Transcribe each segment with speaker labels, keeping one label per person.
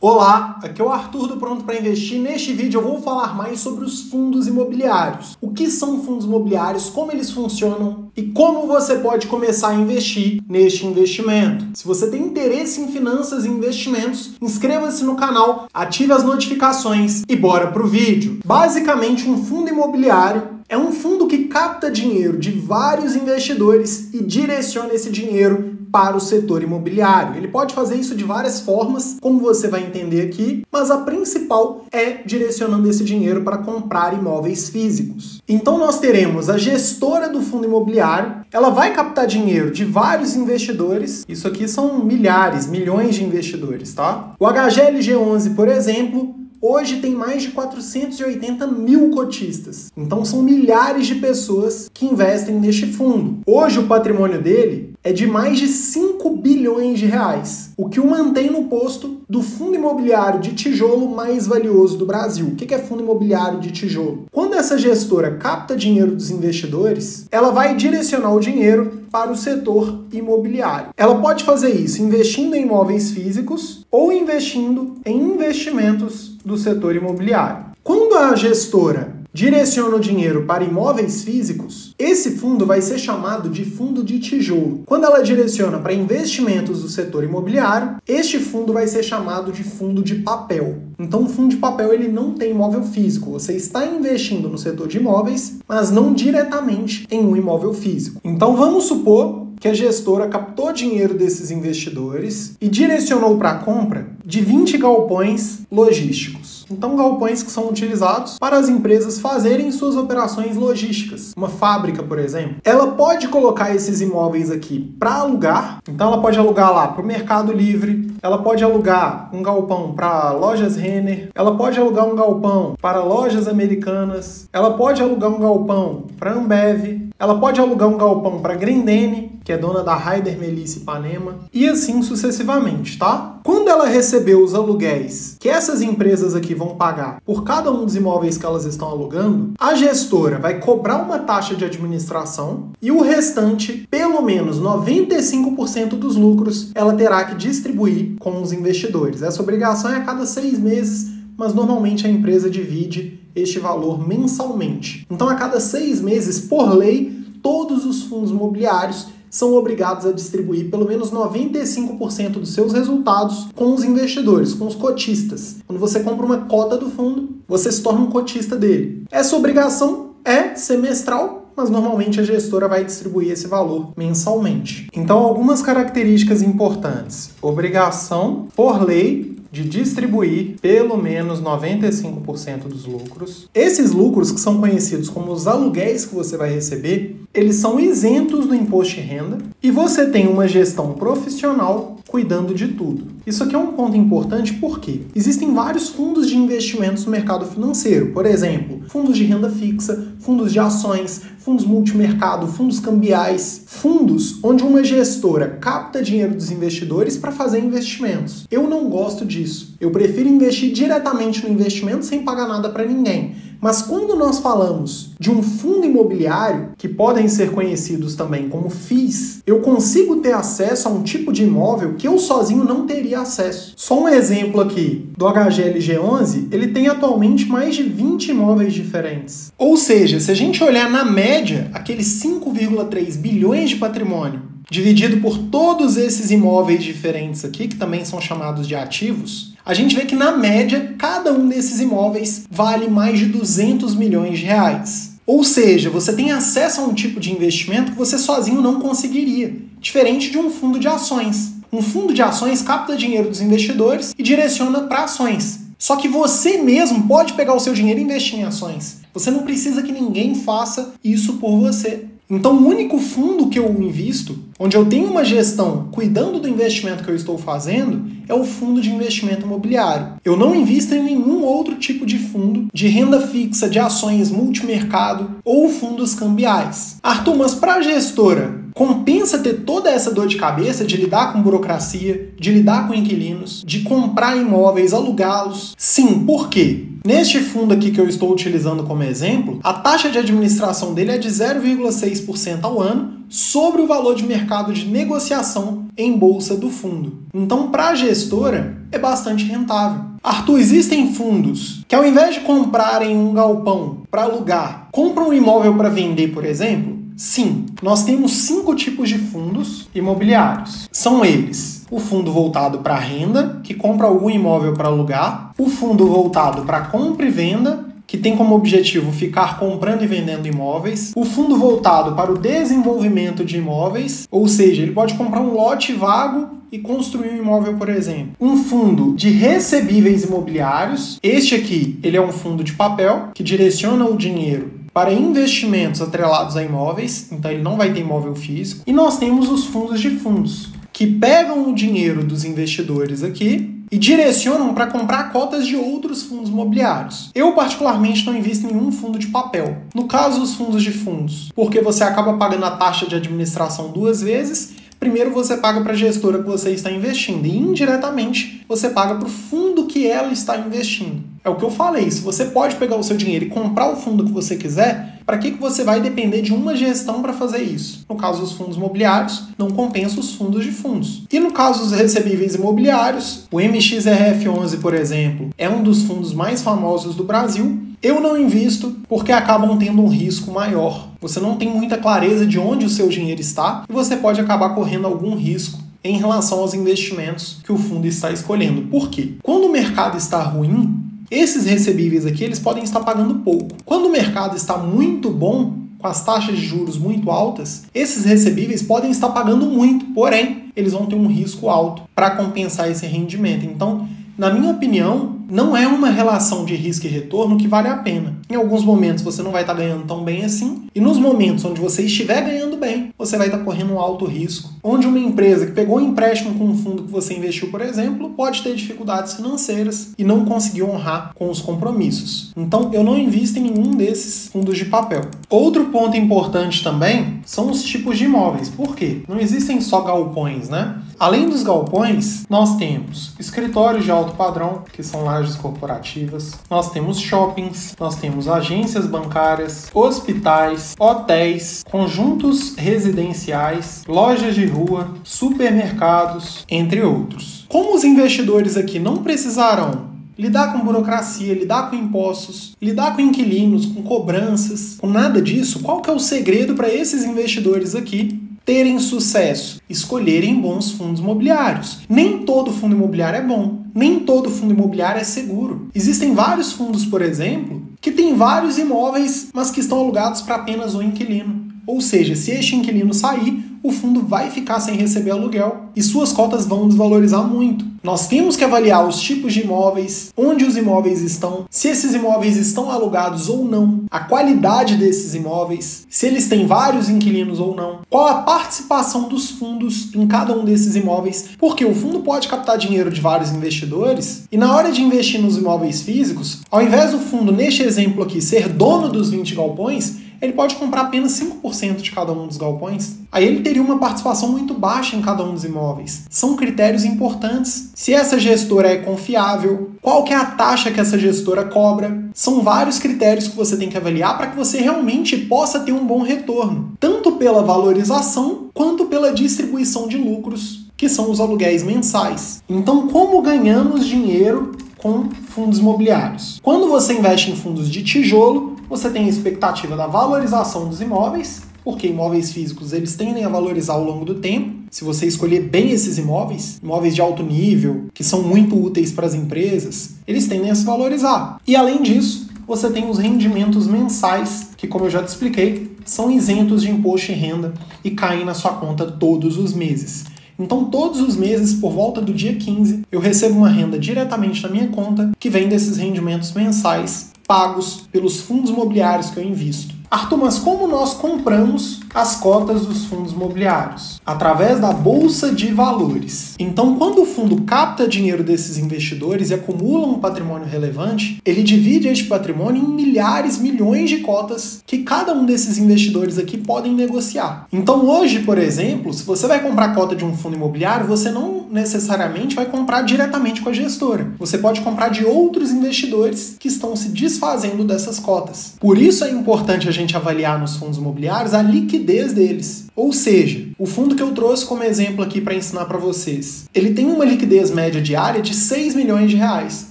Speaker 1: Olá, aqui é o Arthur do Pronto para Investir. Neste vídeo eu vou falar mais sobre os fundos imobiliários. O que são fundos imobiliários, como eles funcionam e como você pode começar a investir neste investimento. Se você tem interesse em finanças e investimentos, inscreva-se no canal, ative as notificações e bora pro vídeo. Basicamente, um fundo imobiliário é um fundo que capta dinheiro de vários investidores e direciona esse dinheiro para o setor imobiliário. Ele pode fazer isso de várias formas, como você vai entender aqui, mas a principal é direcionando esse dinheiro para comprar imóveis físicos. Então nós teremos a gestora do fundo imobiliário, ela vai captar dinheiro de vários investidores, isso aqui são milhares, milhões de investidores, tá? O HGLG11, por exemplo, hoje tem mais de 480 mil cotistas. Então são milhares de pessoas que investem neste fundo. Hoje o patrimônio dele é de mais de 5 bilhões de reais, o que o mantém no posto do fundo imobiliário de tijolo mais valioso do Brasil. O que é fundo imobiliário de tijolo? Quando essa gestora capta dinheiro dos investidores, ela vai direcionar o dinheiro para o setor imobiliário. Ela pode fazer isso investindo em imóveis físicos ou investindo em investimentos do setor imobiliário. Quando a gestora direciona o dinheiro para imóveis físicos, esse fundo vai ser chamado de fundo de tijolo. Quando ela direciona para investimentos do setor imobiliário, este fundo vai ser chamado de fundo de papel. Então, o fundo de papel ele não tem imóvel físico. Você está investindo no setor de imóveis, mas não diretamente em um imóvel físico. Então, vamos supor que a gestora captou dinheiro desses investidores e direcionou para a compra de 20 galpões logísticos. Então, galpões que são utilizados para as empresas fazerem suas operações logísticas. Uma fábrica, por exemplo. Ela pode colocar esses imóveis aqui para alugar. Então, ela pode alugar lá para o Mercado Livre. Ela pode alugar um galpão para lojas Renner. Ela pode alugar um galpão para lojas americanas. Ela pode alugar um galpão para Ambev. Ela pode alugar um galpão para Grendene, que é dona da Raider Melissa Ipanema, e assim sucessivamente, tá? Quando ela recebeu os aluguéis que essas empresas aqui vão pagar por cada um dos imóveis que elas estão alugando, a gestora vai cobrar uma taxa de administração e o restante, pelo menos 95% dos lucros, ela terá que distribuir com os investidores. Essa obrigação é a cada 6 meses, mas normalmente a empresa divide este valor mensalmente. Então, a cada 6 meses, por lei, todos os fundos imobiliários são obrigados a distribuir pelo menos 95% dos seus resultados com os investidores, com os cotistas. Quando você compra uma cota do fundo, você se torna um cotista dele. Essa obrigação é semestral, mas normalmente a gestora vai distribuir esse valor mensalmente. Então, algumas características importantes. Obrigação, por lei, de distribuir pelo menos 95% dos lucros. Esses lucros, que são conhecidos como os aluguéis que você vai receber, eles são isentos do imposto de renda e você tem uma gestão profissional cuidando de tudo. Isso aqui é um ponto importante porque existem vários fundos de investimentos no mercado financeiro. Por exemplo, fundos de renda fixa, fundos de ações, fundos multimercado, fundos cambiais, fundos onde uma gestora capta dinheiro dos investidores para fazer investimentos. Eu não gosto disso. Eu prefiro investir diretamente no investimento sem pagar nada para ninguém. Mas quando nós falamos de um fundo imobiliário, que podem ser conhecidos também como FIIs, eu consigo ter acesso a um tipo de imóvel que eu sozinho não teria acesso. Só um exemplo aqui do HGLG11, ele tem atualmente mais de 20 imóveis diferentes. Ou seja, se a gente olhar na média, aqueles 5,3 bilhões de patrimônio, dividido por todos esses imóveis diferentes aqui, que também são chamados de ativos, a gente vê que, na média, cada um desses imóveis vale mais de 200 milhões de reais. Ou seja, você tem acesso a um tipo de investimento que você sozinho não conseguiria, diferente de um fundo de ações. Um fundo de ações capta dinheiro dos investidores e direciona para ações. Só que você mesmo pode pegar o seu dinheiro e investir em ações. Você não precisa que ninguém faça isso por você. Então, o único fundo que eu invisto, onde eu tenho uma gestão cuidando do investimento que eu estou fazendo, é o fundo de investimento imobiliário. Eu não invisto em nenhum outro tipo de fundo de renda fixa, de ações multimercado ou fundos cambiais. Arthur, mas para a gestora, compensa ter toda essa dor de cabeça de lidar com burocracia, de lidar com inquilinos, de comprar imóveis, alugá-los? Sim, por quê? Neste fundo aqui que eu estou utilizando como exemplo, a taxa de administração dele é de 0,6% ao ano, sobre o valor de mercado de negociação em bolsa do fundo. Então, para a gestora, é bastante rentável. Arthur, existem fundos que ao invés de comprarem um galpão para alugar, compram um imóvel para vender, por exemplo? Sim, nós temos 5 tipos de fundos imobiliários. São eles: o fundo voltado para renda, que compra algum imóvel para alugar; o fundo voltado para compra e venda, que tem como objetivo ficar comprando e vendendo imóveis; o fundo voltado para o desenvolvimento de imóveis, ou seja, ele pode comprar um lote vago e construir um imóvel, por exemplo; um fundo de recebíveis imobiliários. Este aqui, ele é um fundo de papel que direciona o dinheiro para investimentos atrelados a imóveis, então ele não vai ter imóvel físico. E nós temos os fundos de fundos, que pegam o dinheiro dos investidores aqui e direcionam para comprar cotas de outros fundos imobiliários. Eu, particularmente, não invisto em nenhum fundo de papel. No caso dos fundos de fundos, porque você acaba pagando a taxa de administração 2 vezes. Primeiro você paga para a gestora que você está investindo e indiretamente você paga para o fundo que ela está investindo. É o que eu falei, se você pode pegar o seu dinheiro e comprar o fundo que você quiser, para que você vai depender de uma gestão para fazer isso? No caso dos fundos imobiliários, não compensa os fundos de fundos. E no caso dos recebíveis imobiliários, o MXRF11, por exemplo, é um dos fundos mais famosos do Brasil. Eu não invisto porque acabam tendo um risco maior. Você não tem muita clareza de onde o seu dinheiro está e você pode acabar correndo algum risco em relação aos investimentos que o fundo está escolhendo. Por quê? Quando o mercado está ruim, esses recebíveis aqui eles podem estar pagando pouco. Quando o mercado está muito bom, com as taxas de juros muito altas, esses recebíveis podem estar pagando muito, porém, eles vão ter um risco alto para compensar esse rendimento. Então, na minha opinião, não é uma relação de risco e retorno que vale a pena. Em alguns momentos você não vai estar ganhando tão bem assim, e nos momentos onde você estiver ganhando bem, você vai estar correndo um alto risco, onde uma empresa que pegou um empréstimo com um fundo que você investiu, por exemplo, pode ter dificuldades financeiras e não conseguir honrar com os compromissos. Então, eu não invisto em nenhum desses fundos de papel. Outro ponto importante também são os tipos de imóveis. Por quê? Não existem só galpões, né? Além dos galpões, nós temos escritórios de alto padrão, que são lajes corporativas, nós temos shoppings, nós temos agências bancárias, hospitais, hotéis, conjuntos residenciais, lojas de rua, supermercados, entre outros. Como os investidores aqui não precisarão lidar com burocracia, lidar com impostos, lidar com inquilinos, com cobranças, com nada disso, qual que é o segredo para esses investidores aqui terem sucesso? Escolherem bons fundos imobiliários. Nem todo fundo imobiliário é bom, nem todo fundo imobiliário é seguro. Existem vários fundos, por exemplo, que têm vários imóveis, mas que estão alugados para apenas um inquilino. Ou seja, se este inquilino sair, o fundo vai ficar sem receber aluguel e suas cotas vão desvalorizar muito. Nós temos que avaliar os tipos de imóveis, onde os imóveis estão, se esses imóveis estão alugados ou não, a qualidade desses imóveis, se eles têm vários inquilinos ou não, qual a participação dos fundos em cada um desses imóveis, porque o fundo pode captar dinheiro de vários investidores e na hora de investir nos imóveis físicos, ao invés do fundo, neste exemplo aqui, ser dono dos 20 galpões, ele pode comprar apenas 5% de cada um dos galpões. Aí ele teria uma participação muito baixa em cada um dos imóveis. São critérios importantes. Se essa gestora é confiável, qual que é a taxa que essa gestora cobra. São vários critérios que você tem que avaliar para que você realmente possa ter um bom retorno, tanto pela valorização quanto pela distribuição de lucros, que são os aluguéis mensais. Então, como ganhamos dinheiro com fundos imobiliários? Quando você investe em fundos de tijolo, você tem a expectativa da valorização dos imóveis, porque imóveis físicos eles tendem a valorizar ao longo do tempo. Se você escolher bem esses imóveis, imóveis de alto nível, que são muito úteis para as empresas, eles tendem a se valorizar. E além disso, você tem os rendimentos mensais, que como eu já te expliquei, são isentos de imposto e renda e caem na sua conta todos os meses. Então, todos os meses, por volta do dia 15, eu recebo uma renda diretamente na minha conta que vem desses rendimentos mensais pagos pelos fundos imobiliários que eu invisto. Arthur, mas como nós compramos as cotas dos fundos imobiliários? Através da Bolsa de Valores. Então, quando o fundo capta dinheiro desses investidores e acumula um patrimônio relevante, ele divide este patrimônio em milhares, milhões de cotas que cada um desses investidores aqui podem negociar. Então, hoje, por exemplo, se você vai comprar cota de um fundo imobiliário, você não necessariamente vai comprar diretamente com a gestora. Você pode comprar de outros investidores que estão se desfazendo dessas cotas. Por isso é importante a gente avaliar nos fundos imobiliários a liquidez deles. Ou seja, o fundo que eu trouxe como exemplo aqui para ensinar para vocês, ele tem uma liquidez média diária de 6 milhões de reais.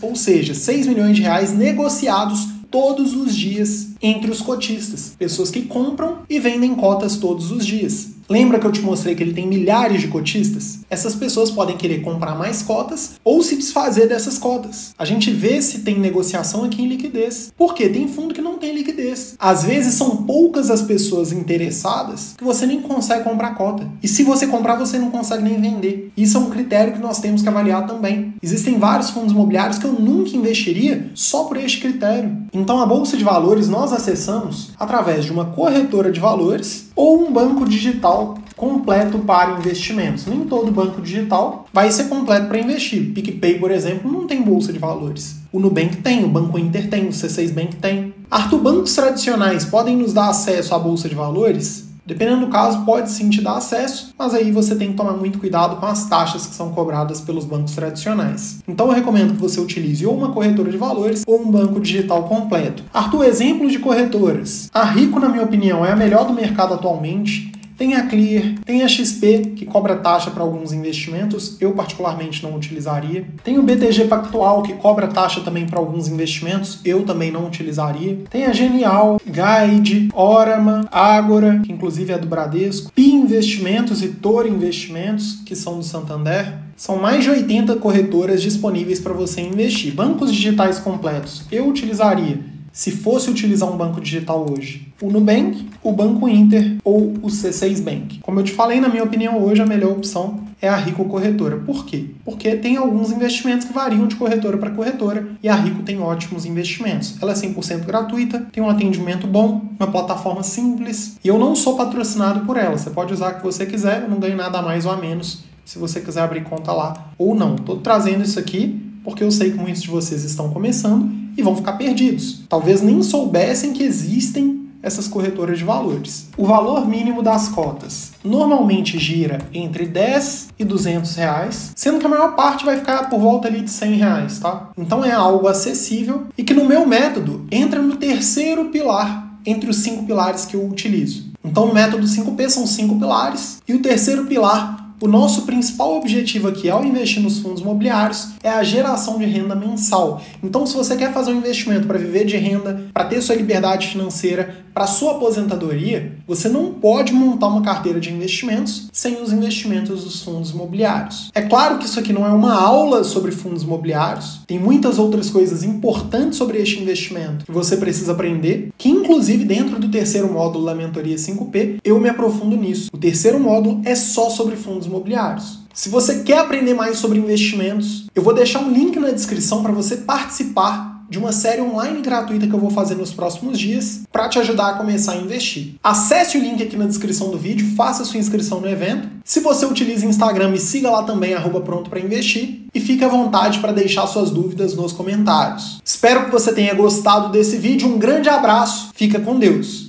Speaker 1: Ou seja, 6 milhões de reais negociados todos os dias entre os cotistas. Pessoas que compram e vendem cotas todos os dias. Lembra que eu te mostrei que ele tem milhares de cotistas? Essas pessoas podem querer comprar mais cotas ou se desfazer dessas cotas. A gente vê se tem negociação aqui em liquidez. Por quê? Tem fundo que não tem liquidez. Às vezes são poucas as pessoas interessadas que você nem consegue comprar cota. E se você comprar, você não consegue nem vender. Isso é um critério que nós temos que avaliar também. Existem vários fundos imobiliários que eu nunca investiria só por este critério. Então a Bolsa de Valores nós acessamos através de uma corretora de valores ou um banco digital completo para investimentos. Nem todo banco digital vai ser completo para investir. PicPay, por exemplo, não tem bolsa de valores. O Nubank tem, o Banco Inter tem, o C6 Bank tem. Arthur, bancos tradicionais podem nos dar acesso à bolsa de valores? Dependendo do caso, pode sim te dar acesso, mas aí você tem que tomar muito cuidado com as taxas que são cobradas pelos bancos tradicionais. Então eu recomendo que você utilize ou uma corretora de valores ou um banco digital completo. Arthur, exemplos de corretoras. A Rico, na minha opinião, é a melhor do mercado atualmente. Tem a Clear, tem a XP, que cobra taxa para alguns investimentos, eu particularmente não utilizaria. Tem o BTG Pactual, que cobra taxa também para alguns investimentos, eu também não utilizaria. Tem a Genial, Guide, Orama, Ágora, que inclusive é do Bradesco, Pi Investimentos e Toro Investimentos, que são do Santander. São mais de 80 corretoras disponíveis para você investir. Bancos digitais completos, eu utilizaria. Se fosse utilizar um banco digital hoje, o Nubank, o Banco Inter ou o C6 Bank. Como eu te falei, na minha opinião, hoje a melhor opção é a Rico Corretora. Por quê? Porque tem alguns investimentos que variam de corretora para corretora e a Rico tem ótimos investimentos. Ela é 100% gratuita, tem um atendimento bom, uma plataforma simples e eu não sou patrocinado por ela. Você pode usar o que você quiser, eu não ganho nada a mais ou a menos se você quiser abrir conta lá ou não. Estou trazendo isso aqui porque eu sei que muitos de vocês estão começando e vão ficar perdidos. Talvez nem soubessem que existem essas corretoras de valores. O valor mínimo das cotas normalmente gira entre 10 e 200 reais, sendo que a maior parte vai ficar por volta ali de 100 reais, tá? Então é algo acessível e que no meu método entra no terceiro pilar entre os 5 pilares que eu utilizo. Então o método 5P são 5 pilares e o terceiro pilar, o nosso principal objetivo aqui ao investir nos fundos imobiliários é a geração de renda mensal. Então, se você quer fazer um investimento para viver de renda, para ter sua liberdade financeira, para sua aposentadoria, você não pode montar uma carteira de investimentos sem os investimentos dos fundos imobiliários. É claro que isso aqui não é uma aula sobre fundos imobiliários, tem muitas outras coisas importantes sobre este investimento que você precisa aprender, que inclusive dentro do terceiro módulo da mentoria 5P, eu me aprofundo nisso. O terceiro módulo é só sobre fundos imobiliários. Se você quer aprender mais sobre investimentos, eu vou deixar um link na descrição para você participar de uma série online gratuita que eu vou fazer nos próximos dias para te ajudar a começar a investir. Acesse o link aqui na descrição do vídeo, faça sua inscrição no evento. Se você utiliza Instagram, me siga lá também, @pronto-para-investir, e fique à vontade para deixar suas dúvidas nos comentários. Espero que você tenha gostado desse vídeo, um grande abraço, fica com Deus!